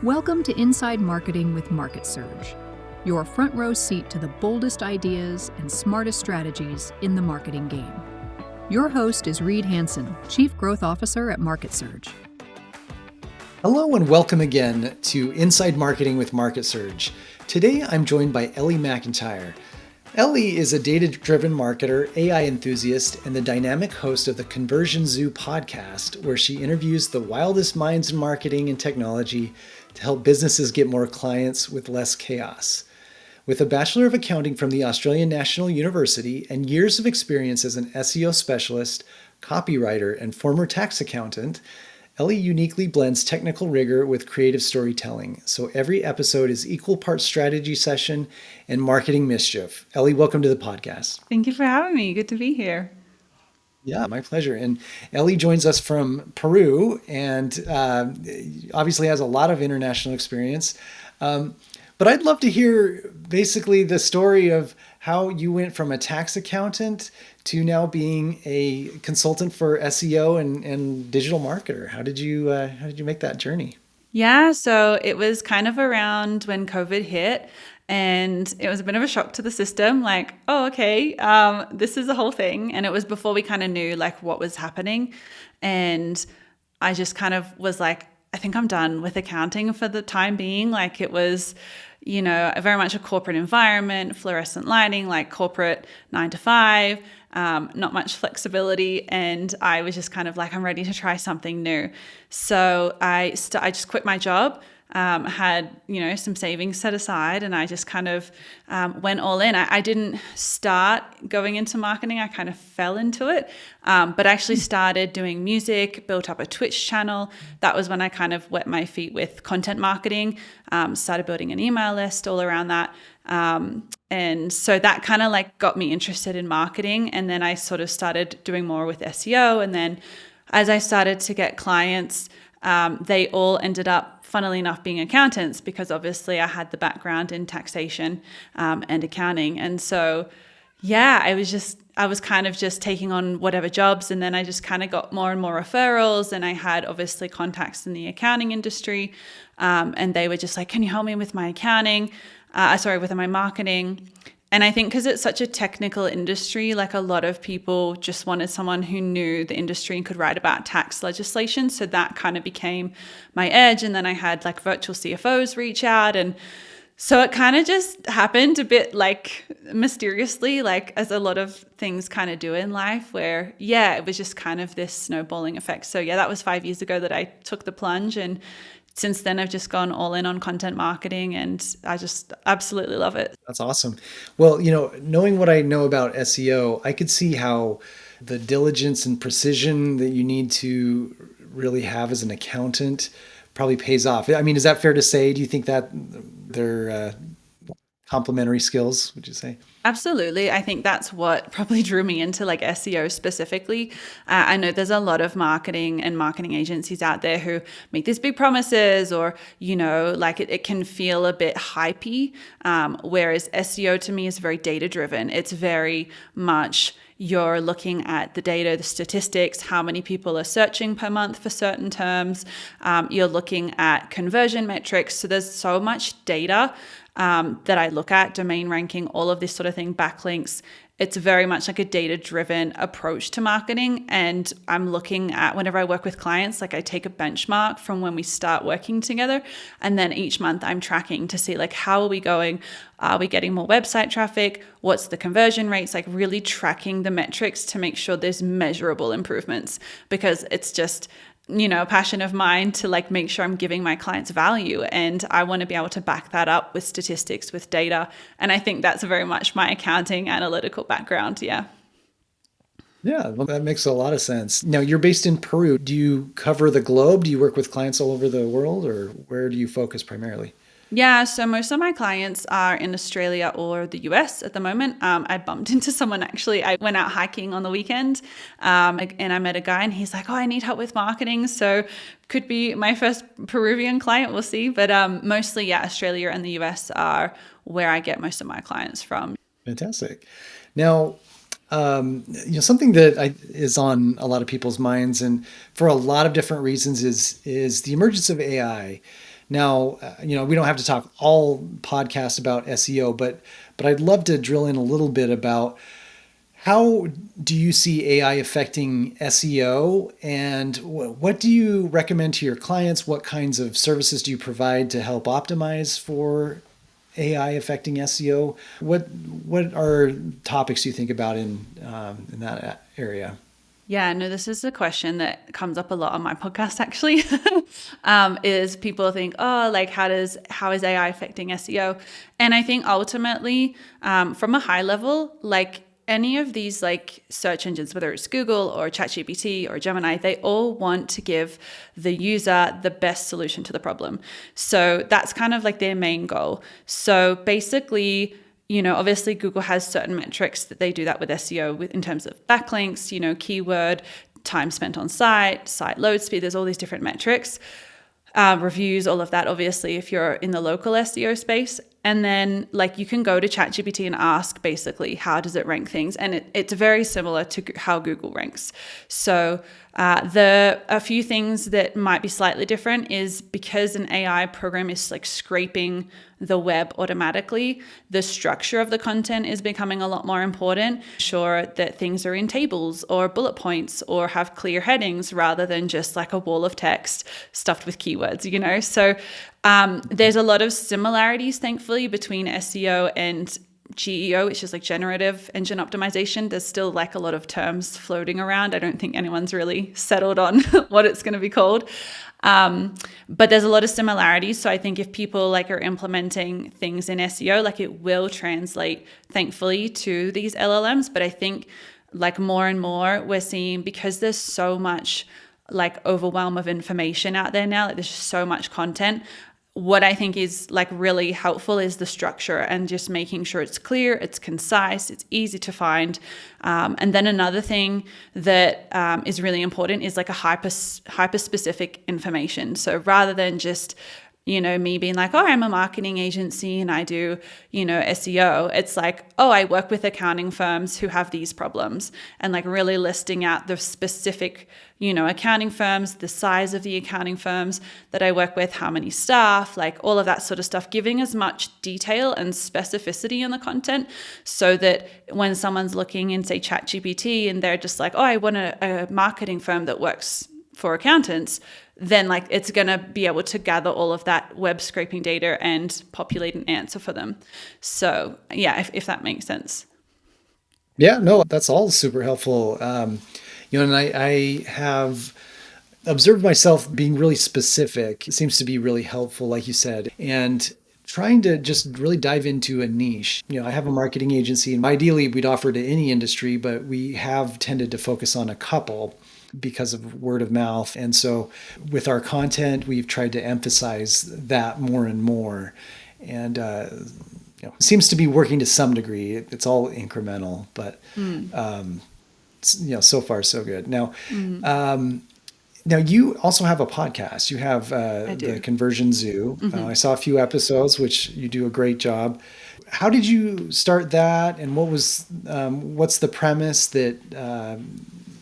Welcome to Inside Marketing with MarketSurge, your front row seat to the boldest ideas and smartest strategies in the marketing game. Your host is Reed Hansen, Chief Growth Officer at MarketSurge. Hello and welcome again to Inside Marketing with MarketSurge. Today I'm joined by Ellie McIntyre. Ellie is a data-driven marketer, AI enthusiast, and the dynamic host of the Conversion Zoo podcast, where she interviews the wildest minds in marketing and technology to help businesses get more clients with less chaos. With a Bachelor of Accounting from the Australian National University and years of experience as an SEO specialist, copywriter, and former tax accountant, Ellie uniquely blends technical rigor with creative storytelling, so every episode is equal parts strategy session and marketing mischief. Ellie, welcome to the podcast. Thank you for having me. Good to be here. Yeah, my pleasure. And Ellie joins us from Peru and obviously has a lot of international experience. But I'd love to hear basically the story of how you went from a tax accountant to now being a consultant for SEO and digital marketer. How did you make that journey? Yeah, so it was kind of around when COVID hit, and it was a bit of a shock to the system. Like, oh, okay, this is the whole thing. And it was before we kind of knew like what was happening, and I just kind of was like, I think I'm done with accounting for the time being. Like it was, very much a corporate environment, fluorescent lighting, like corporate 9 to 5. Not much flexibility, and I was just kind of like, I'm ready to try something new. So I just quit my job, had some savings set aside, and I just kind of went all in. I didn't start going into marketing; I kind of fell into it, but actually started doing music, built up a Twitch channel. That was when I kind of wet my feet with content marketing, started building an email list all around that. And so that kind of like got me interested in marketing. And then I sort of started doing more with SEO. And then as I started to get clients, they all ended up, funnily enough, being accountants, because obviously I had the background in taxation, and accounting. And so, yeah, I was kind of just taking on whatever jobs. And then I just kind of got more and more referrals. And I had obviously contacts in the accounting industry. And they were just like, can you help me with my accounting? With my marketing. And I think because it's such a technical industry, like a lot of people just wanted someone who knew the industry and could write about tax legislation. So that kind of became my edge. And then I had like virtual CFOs reach out. And so it kind of just happened a bit like mysteriously, like as a lot of things kind of do in life, where, yeah, it was just kind of this snowballing effect. So yeah, that was 5 years ago that I took the plunge, and since then, I've just gone all in on content marketing, and I just absolutely love it. That's awesome. Well, knowing what I know about SEO, I could see how the diligence and precision that you need to really have as an accountant probably pays off. I mean, is that fair to say? Do you think that they're complementary skills, would you say? Absolutely. I think that's what probably drew me into like SEO specifically. I know there's a lot of marketing and marketing agencies out there who make these big promises, or, like it can feel a bit hypey. Whereas SEO to me is very data driven. It's very much you're looking at the data, the statistics, how many people are searching per month for certain terms. You're looking at conversion metrics. So there's so much data that I look at, domain ranking, all of this sort of thing, backlinks. It's very much like a data-driven approach to marketing. And I'm looking at, whenever I work with clients, like I take a benchmark from when we start working together. And then each month I'm tracking to see like, how are we going? Are we getting more website traffic? What's the conversion rates? Like really tracking the metrics to make sure there's measurable improvements, because it's just a passion of mine to like make sure I'm giving my clients value, and I want to be able to back that up with statistics, with data. And I think that's very much my accounting analytical background. Yeah. Yeah, well, that makes a lot of sense. Now, you're based in Peru. Do you cover the globe? Do you work with clients all over the world, or where do you focus primarily? Yeah, so most of my clients are in Australia or the US at the moment. I bumped into someone actually. I went out hiking on the weekend, and I met a guy, and he's like, "Oh, I need help with marketing." So could be my first Peruvian client. We'll see. But mostly, yeah, Australia and the US are where I get most of my clients from. Fantastic. Now, something that is on a lot of people's minds, and for a lot of different reasons, is the emergence of AI. Now, we don't have to talk all podcasts about SEO, but I'd love to drill in a little bit about how do you see AI affecting SEO, and what do you recommend to your clients? What kinds of services do you provide to help optimize for AI affecting SEO? What are topics you think about in that area? Yeah, no, this is a question that comes up a lot on my podcast actually. Is people think, oh, like how is AI affecting SEO? And I think ultimately, from a high level, like any of these like search engines, whether it's Google or ChatGPT or Gemini, they all want to give the user the best solution to the problem. So that's kind of like their main goal. So basically, obviously Google has certain metrics that they do that with SEO in terms of backlinks, keyword, time spent on site load speed. There's all these different metrics, reviews, all of that, obviously, if you're in the local SEO space. And then like you can go to ChatGPT and ask basically, how does it rank things? And it's very similar to how Google ranks. So a few things that might be slightly different is because an AI program is like scraping the web automatically, the structure of the content is becoming a lot more important. Sure that things are in tables or bullet points or have clear headings rather than just like a wall of text stuffed with keywords, So there's a lot of similarities, thankfully, between SEO and GEO, which is like generative engine optimization. There's still like a lot of terms floating around. I don't think anyone's really settled on what it's going to be called. But there's a lot of similarities. So I think if people like are implementing things in SEO, like it will translate, thankfully, to these LLMs. But I think like more and more we're seeing, because there's so much like overwhelm of information out there now, like there's just so much content. What I think is like really helpful is the structure and just making sure it's clear, it's concise, it's easy to find. And then another thing that is really important is like a hyper specific information. So rather than just me being like, oh, I'm a marketing agency and I do, SEO. It's like, oh, I work with accounting firms who have these problems, and like really listing out the specific, accounting firms, the size of the accounting firms that I work with, how many staff, like all of that sort of stuff, giving as much detail and specificity in the content so that when someone's looking in, say, ChatGPT and they're just like, oh, I want a marketing firm that works for accountants, then like it's going to be able to gather all of that web scraping data and populate an answer for them. So yeah, if that makes sense. Yeah, no, that's all super helpful. And I have observed myself being really specific. It seems to be really helpful, like you said, and trying to just really dive into a niche. I have a marketing agency, and ideally we'd offer to any industry, but we have tended to focus on a couple because of word of mouth. And so with our content, we've tried to emphasize that more and more. And seems to be working to some degree. It's all incremental, but so far so good. Now, now you also have a podcast. You have the Conversion Zoo. I saw a few episodes, which you do a great job. How did you start that, and what's the premise that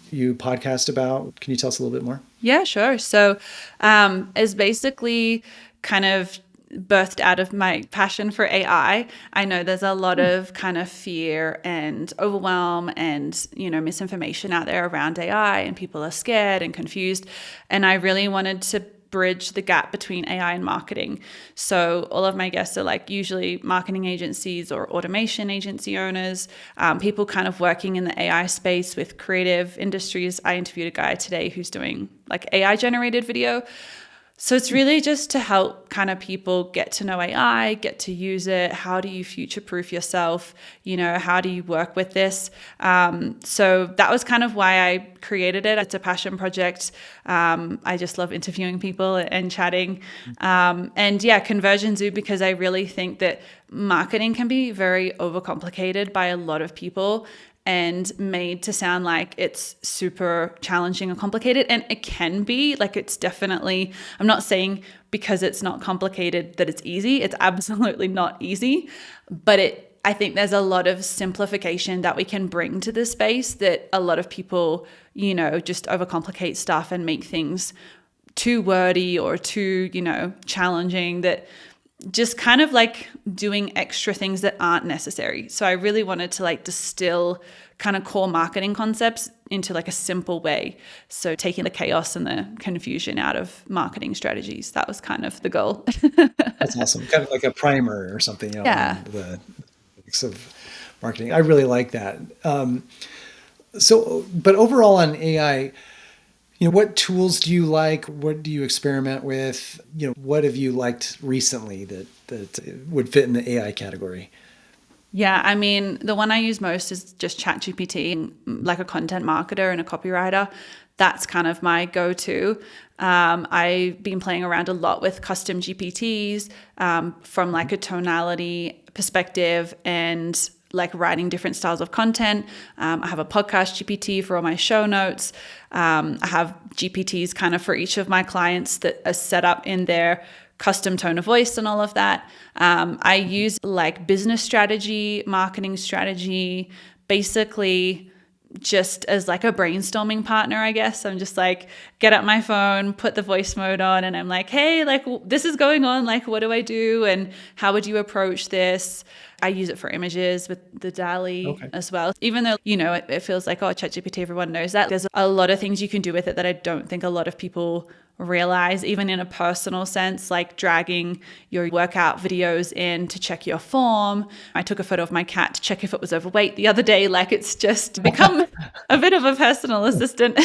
you podcast about? Can you tell us a little bit more? Yeah, sure. So it's basically kind of birthed out of my passion for AI. I know there's a lot of kind of fear and overwhelm and, misinformation out there around AI, and people are scared and confused. And I really wanted to bridge the gap between AI and marketing. So all of my guests are like usually marketing agencies or automation agency owners, people kind of working in the AI space with creative industries. I interviewed a guy today who's doing like AI generated video. So it's really just to help kind of people get to know AI, get to use it. How do you future-proof yourself? How do you work with this? So that was kind of why I created it. It's a passion project. I just love interviewing people and chatting. And yeah, Conversion Zoo, because I really think that marketing can be very overcomplicated by a lot of people and made to sound like it's super challenging or complicated. And it can be, like, it's definitely, I'm not saying because it's not complicated that it's easy. It's absolutely not easy. But I think there's a lot of simplification that we can bring to this space that a lot of people, just overcomplicate stuff and make things too wordy or too, challenging, that just kind of like doing extra things that aren't necessary. So I really wanted to like distill kind of core marketing concepts into like a simple way. So taking the chaos and the confusion out of marketing strategies, that was kind of the goal. That's awesome. Kind of like a primer or something, Yeah. on the basics of marketing. I really like that. But overall on AI, what tools do you like? What do you experiment with? What have you liked recently that would fit in the AI category? Yeah, I mean, the one I use most is just ChatGPT. Like a content marketer and a copywriter, that's kind of my go-to. I've been playing around a lot with custom GPTs from like a tonality perspective and like writing different styles of content. I have a podcast GPT for all my show notes. I have GPTs kind of for each of my clients that are set up in their custom tone of voice and all of that. I use like business strategy, marketing strategy, basically just as like a brainstorming partner, I guess. I'm just like, get out my phone, put the voice mode on, and I'm like, hey, like this is going on. Like, what do I do? And how would you approach this? I use it for images with the DALL-E as well. Even though, it feels like, oh, ChatGPT, everyone knows that. There's a lot of things you can do with it that I don't think a lot of people realize, even in a personal sense, like dragging your workout videos in to check your form. I took a photo of my cat to check if it was overweight the other day. Like it's just become a bit of a personal assistant.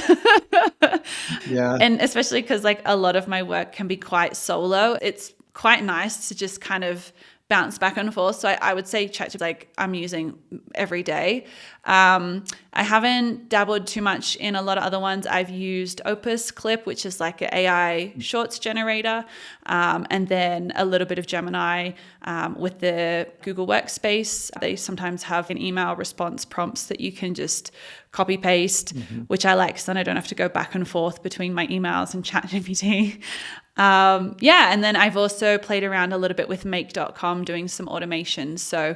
Yeah. And especially because like a lot of my work can be quite solo. It's quite nice to just kind of bounce back and forth. So I would say ChatGPT, like I'm using every day. I haven't dabbled too much in a lot of other ones. I've used Opus Clip, which is like an AI shorts generator, and then a little bit of Gemini with the Google Workspace. They sometimes have an email response prompts that you can just copy paste, which I like, so then I don't have to go back and forth between my emails and ChatGPT. And then I've also played around a little bit with make.com doing some automation. So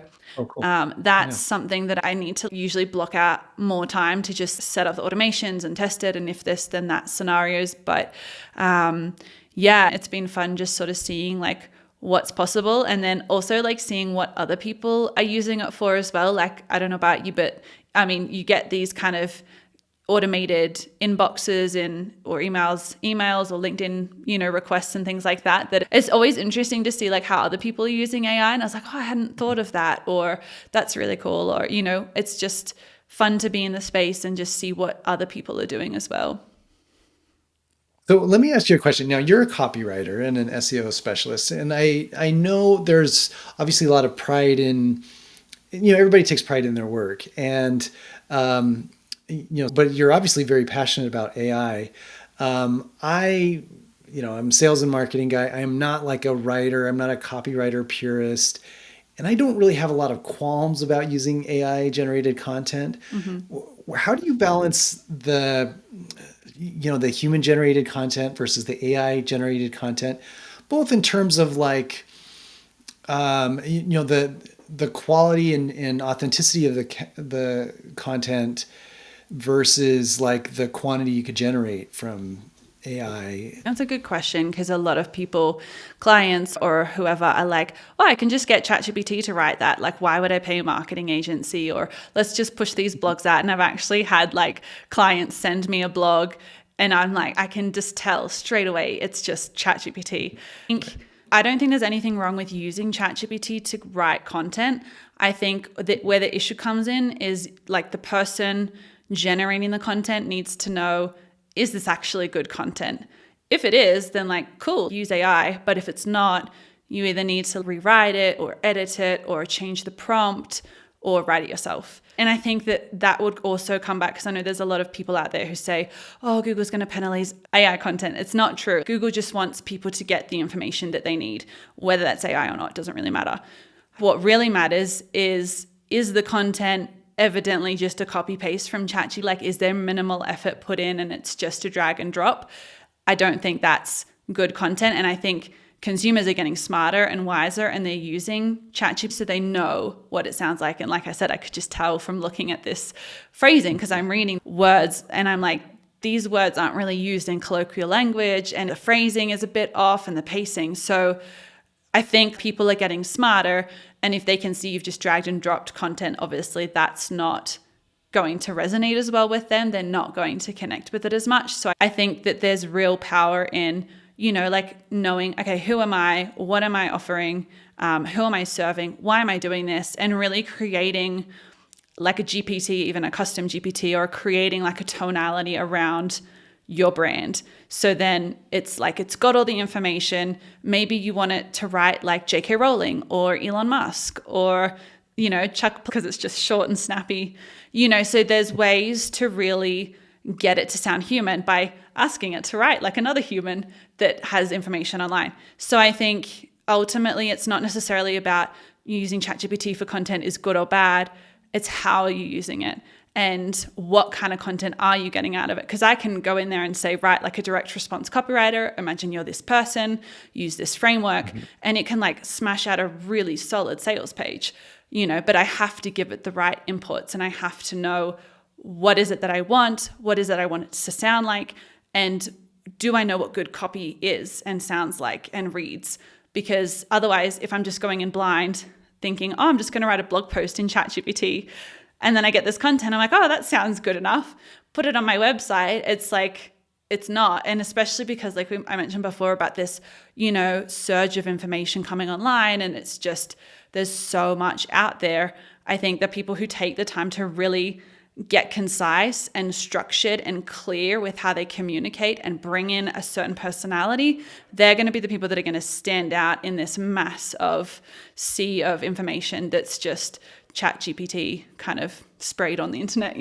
that's something that I need to usually block out more time to just set up the automations and test it. And if this, then that scenarios. But it's been fun just sort of seeing like what's possible. And then also like seeing what other people are using it for as well. Like, I don't know about you, but I mean, you get these kind of automated inboxes or emails or LinkedIn, requests and things like that it's always interesting to see like how other people are using AI. And I was like, oh, I hadn't thought of that, or that's really cool. Or, it's just fun to be in the space and just see what other people are doing as well. So let me ask you a question. Now, you're a copywriter and an SEO specialist, and I know there's obviously a lot of pride in, everybody takes pride in their work, and but you're obviously very passionate about AI. I'm a sales and marketing guy. I am not like a writer. I'm not a copywriter purist. And I don't really have a lot of qualms about using AI generated content. How do you balance the human generated content versus the AI generated content, both in terms of like, the quality and authenticity of the content versus like the quantity you could generate from AI? That's a good question, because a lot of people, clients or whoever, are like, oh, I can just get ChatGPT to write that. Like, why would I pay a marketing agency? Or let's just push these blogs out. And I've actually had like clients send me a blog and I'm like, I can just tell straight away it's just ChatGPT. I don't think there's anything wrong with using ChatGPT to write content. I think that where the issue comes in is like the person generating the content needs to know, is this actually good content? If it is, then like, cool, use AI. But if it's not, you either need to rewrite it or edit it or change the prompt or write it yourself. And I think that would also come back, because I know there's a lot of people out there who say, oh, Google's going to penalize AI content. It's not true. Google just wants people to get the information that they need, whether that's AI or not, doesn't really matter. What really matters is the content evidently just a copy paste from ChatGPT? Like, is there minimal effort put in and it's just a drag and drop? I don't think that's good content. And I think consumers are getting smarter and wiser, and they're using ChatGPT so they know what it sounds like. And like I said, I could just tell from looking at this phrasing, because I'm reading words and I'm like, these words aren't really used in colloquial language, and the phrasing is a bit off and the pacing. So I think people are getting smarter, and if they can see you've just dragged and dropped content, obviously that's not going to resonate as well with them. They're not going to connect with it as much. So I think that there's real power in, like knowing, okay, who am I? What am I offering? Who am I serving? Why am I doing this? And really creating like a GPT, even a custom GPT, or creating like a tonality around your brand. So then it's like, it's got all the information. Maybe you want it to write like JK Rowling or Elon Musk or, Chuck, because it's just short and snappy, so there's ways to really get it to sound human by asking it to write like another human that has information online. So I think ultimately it's not necessarily about using ChatGPT for content is good or bad. It's how are you using it and what kind of content are you getting out of it? Because I can go in there and say, write like a direct response copywriter. Imagine you're this person, use this framework, and it can like smash out a really solid sales page, but I have to give it the right inputs, and I have to know what is it that I want? What is it I want it to sound like? And do I know what good copy is and sounds like and reads? Because otherwise, if I'm just going in blind thinking, I'm just going to write a blog post in ChatGPT, and then I get this content, I'm like, that sounds good enough. Put it on my website. It's like, it's not. And especially because like I mentioned before about this, surge of information coming online, and it's just, there's so much out there. I think that people who take the time to really get concise and structured and clear with how they communicate and bring in a certain personality, they're going to be the people that are going to stand out in this mass of sea of information that's just ChatGPT kind of sprayed on the internet,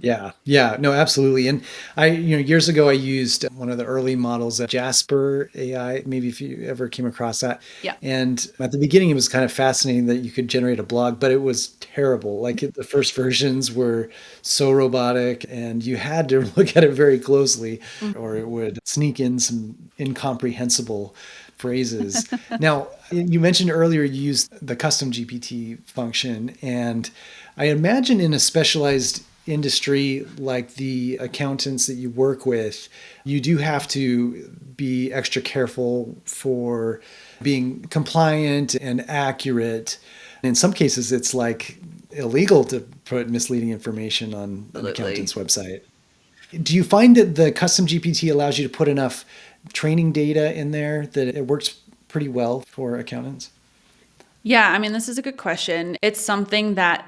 Yeah, no, absolutely. And I, years ago, I used one of the early models, Jasper AI, maybe if you ever came across that. Yeah. And at the beginning, it was kind of fascinating that you could generate a blog, but it was terrible. Like the first versions were so robotic, and you had to look at it very closely, or it would sneak in some incomprehensible phrases. Now, you mentioned earlier you used the custom GPT function, and I imagine in a specialized industry like the accountants that you work with, you do have to be extra careful for being compliant and accurate. In some cases, it's like illegal to put misleading information on an accountant's website. Do you find that the custom GPT allows you to put enough training data in there that it works pretty well for accountants? Yeah, I mean, this is a good question. It's something that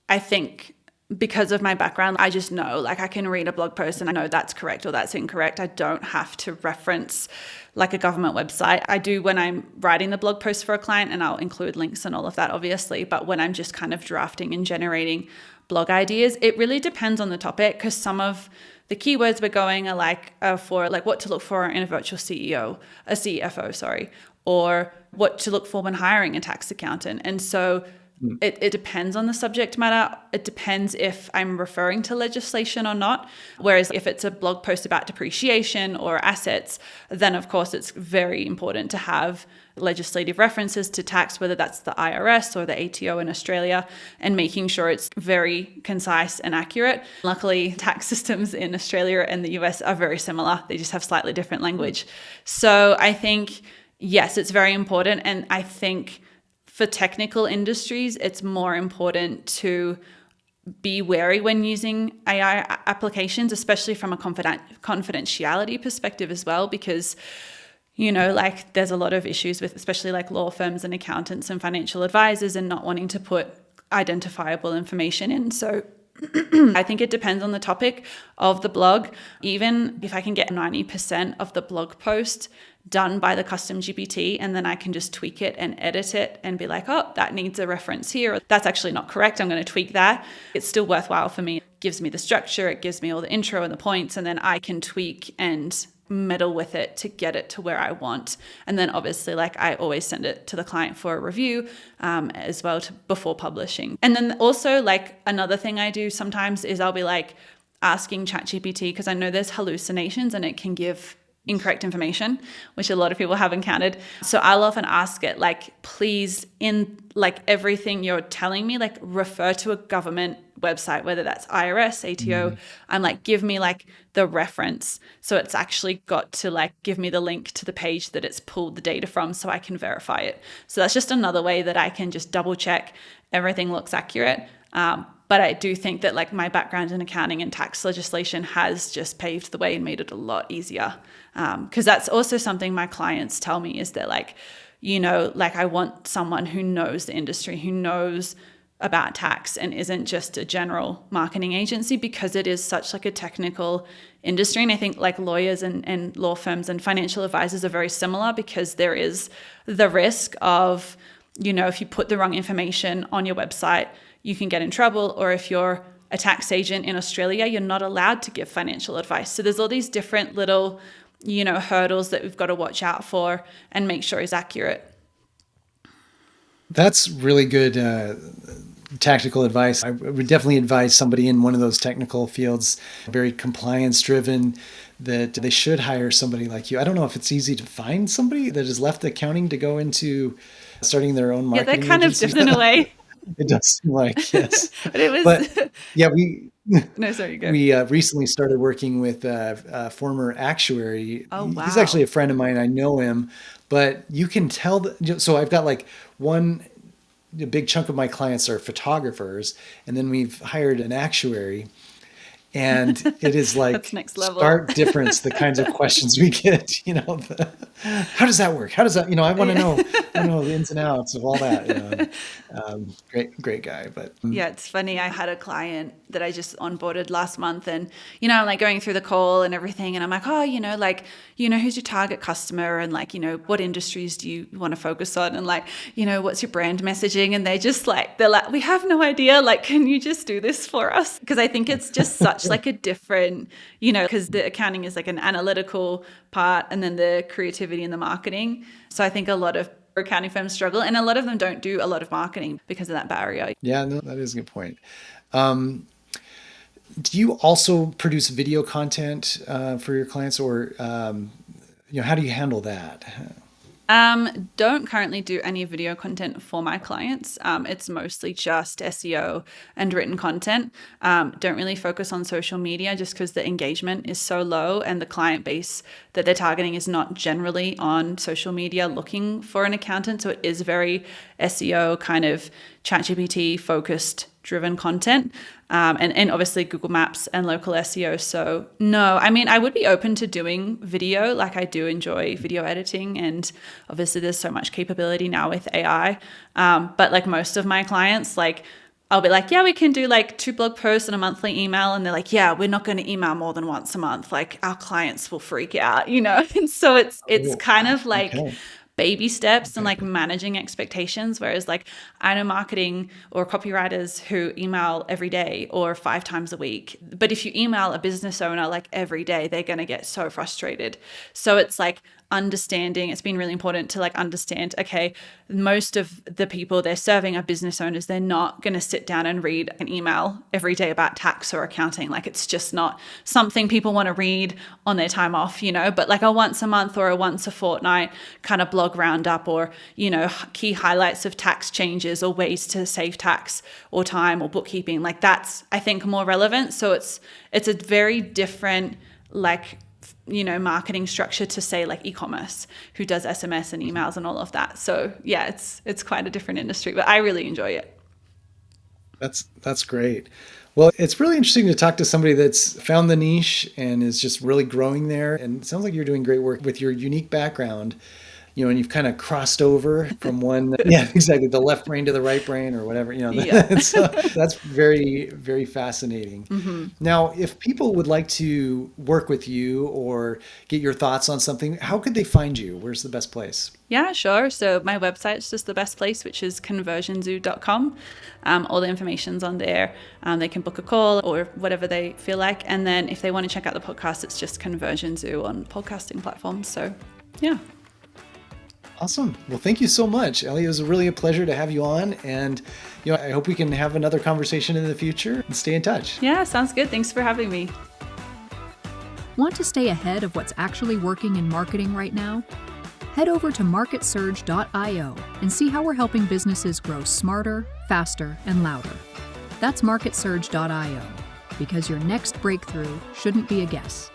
I think, because of my background, I just know, like I can read a blog post and I know that's correct or that's incorrect. I don't have to reference like a government website. I do when I'm writing the blog post for a client, and I'll include links and all of that, obviously. But when I'm just kind of drafting and generating blog ideas, it really depends on the topic, because some of the keywords we're going are for like what to look for in a virtual CFO, or what to look for when hiring a tax accountant. And so it depends on the subject matter. It depends if I'm referring to legislation or not. Whereas if it's a blog post about depreciation or assets, then of course it's very important to have legislative references to tax, whether that's the IRS or the ATO in Australia, and making sure it's very concise and accurate. Luckily, tax systems in Australia and the US are very similar. They just have slightly different language. So I think, yes, it's very important. And I think for technical industries, it's more important to be wary when using AI applications, especially from a confidentiality perspective as well, because, like there's a lot of issues with especially like law firms and accountants and financial advisors and not wanting to put identifiable information in. So I think it depends on the topic of the blog. Even if I can get 90% of the blog post done by the custom GPT, and then I can just tweak it and edit it and be like, that needs a reference here. Or, that's actually not correct. I'm going to tweak that. It's still worthwhile for me. It gives me the structure. It gives me all the intro and the points, and then I can tweak and meddle with it to get it to where I want. And then obviously, like I always send it to the client for a review as well before publishing. And then also like another thing I do sometimes is I'll be like asking ChatGPT, because I know there's hallucinations and it can give incorrect information, which a lot of people have encountered. So I'll often ask it, like, please, in like everything you're telling me, like refer to a government website, whether that's IRS, ATO. I'm like, give me like the reference. So it's actually got to like give me the link to the page that it's pulled the data from so I can verify it. So that's just another way that I can just double check everything looks accurate. But I do think that like my background in accounting and tax legislation has just paved the way and made it a lot easier. Because that's also something my clients tell me is that like, like I want someone who knows the industry, who knows about tax and isn't just a general marketing agency, because it is such like a technical industry. And I think like lawyers and law firms and financial advisors are very similar, because there is the risk of, if you put the wrong information on your website, you can get in trouble. Or if you're a tax agent in Australia, you're not allowed to give financial advice. So there's all these different little, hurdles that we've got to watch out for and make sure is accurate. That's really good tactical advice. I would definitely advise somebody in one of those technical fields, very compliance driven, that they should hire somebody like you. I don't know if it's easy to find somebody that has left accounting to go into starting their own marketing agency. Yeah, they're kind of different in a way. It does seem like, yes. But yeah, no, sorry, you go. We recently started working with a former actuary. Oh, wow. He's actually a friend of mine. I know him, but you can tell. So I've got like a big chunk of my clients are photographers, and then we've hired an actuary. And it is like that's next level. Stark difference, the kinds of questions we get, how does that work? How does that, I want to know, the ins and outs of all that. Great guy. But yeah, it's funny. I had a client that I just onboarded last month, and, I'm like going through the call and everything. And I'm like, who's your target customer? And like, what industries do you want to focus on? And like, what's your brand messaging? And they're like, we have no idea. Like, can you just do this for us? Because I think it's just such like a different, because the accounting is like an analytical part and then the creativity and the marketing. So I think a lot of accounting firms struggle, and a lot of them don't do a lot of marketing because of that barrier. Yeah, no, that is a good point. Do you also produce video content for your clients, or how do you handle that? Don't currently do any video content for my clients. It's mostly just SEO and written content. Don't really focus on social media just because the engagement is so low, and the client base that they're targeting is not generally on social media looking for an accountant. So it is very SEO kind of ChatGPT focused driven content. And obviously Google Maps and local SEO. So no, I would be open to doing video. Like I do enjoy video editing, and obviously there's so much capability now with AI. But like most of my clients, like I'll be like, yeah, we can do like 2 blog posts and a monthly email. And they're like, yeah, we're not going to email more than once a month. Like our clients will freak out, And so it's kind of like, okay, baby steps and like managing expectations. Whereas like I know marketing or copywriters who email every day or 5 times a week. But if you email a business owner like every day, they're going to get so frustrated. So it's like understanding, it's been really important to like understand, okay, most of the people they're serving are business owners. They're not going to sit down and read an email every day about tax or accounting. Like it's just not something people want to read on their time off, but like a once a month or a once a fortnight kind of blog roundup, or, key highlights of tax changes or ways to save tax or time or bookkeeping. Like that's, I think, more relevant. So it's a very different, like, marketing structure to say like e-commerce, who does SMS and emails and all of that. So yeah, it's quite a different industry, but I really enjoy it. That's great. Well, it's really interesting to talk to somebody that's found the niche and is just really growing there. And it sounds like you're doing great work with your unique background. And you've kind of crossed over from one, yeah, exactly, the left brain to the right brain or whatever, Yeah. So that's very, very fascinating. Mm-hmm. Now, if people would like to work with you or get your thoughts on something, how could they find you? Where's the best place? Yeah, sure. So my website's just the best place, which is conversionzoo.com. All the information's on there. They can book a call or whatever they feel like. And then if they want to check out the podcast, it's just Conversion Zoo on podcasting platforms. So yeah. Awesome. Well, thank you so much, Ellie. It was really a pleasure to have you on. And, I hope we can have another conversation in the future and stay in touch. Yeah, sounds good. Thanks for having me. Want to stay ahead of what's actually working in marketing right now? Head over to MarketSurge.io and see how we're helping businesses grow smarter, faster, and louder. That's MarketSurge.io, because your next breakthrough shouldn't be a guess.